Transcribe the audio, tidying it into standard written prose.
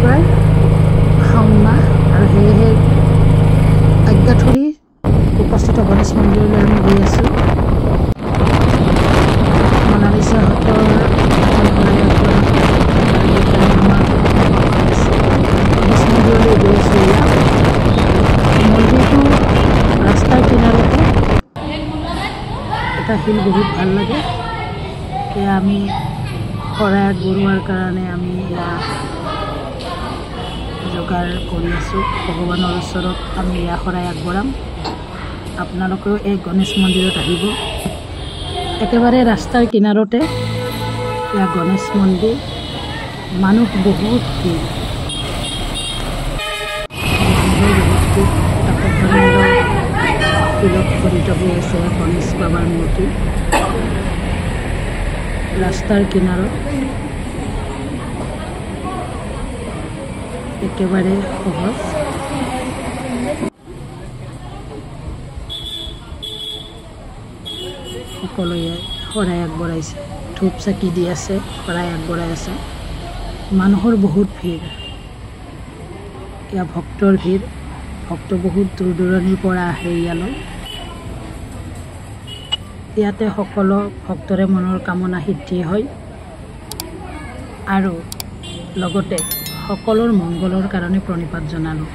প্ৰায় শাওণ মাহ আৰু সেয়েহে আজ্ঞাথলী উপস্থিত গণেশ মন্দিৰলৈ আমি গৈ আছোঁ। মনালিছাহঁতৰ গণেশ মন্দিৰলৈ গৈ আছোঁ। মন্দিৰটো ৰাস্তাৰ কিনাৰতে, এটা শিল বহুত ভাল লাগে। এয়া আমি শৰাই আগবঢ়োৱাৰ কাৰণে আমি ইয়াত যোগাৰ কৰি আছোঁ। ভগৱানৰ ওচৰত আমি এয়া শৰাই আগবঢ়াম। আপোনালোকেও এই গণেশ মন্দিৰত আহিব। একেবাৰে ৰাস্তাৰ কিনাৰতে এয়া গণেশ মন্দিৰ। মানুহ বহুত ভিৰ, তিলক খৰিত হৈ আছে গণেশ বাবাৰ মূৰ্তি। ৰাস্তাৰ কিনাৰত একেবাৰে সহজ। সকলোৱে শৰাই আগবঢ়াইছে, ধূপ চাকি দি আছে, শৰাই আগবঢ়াই আছে। মানুহৰ বহুত ভিৰ, এয়া ভক্তৰ ভিৰ। ভক্ত বহুত দূৰ দূৰণিৰ পৰা আহে ইয়ালৈ। ইয়াতে সকলো ভক্তৰে মনৰ কামনা সিদ্ধি হয় আৰু লগতে সকলোৰ মংগলৰ কাৰণে প্ৰণিপাত জনালোঁ।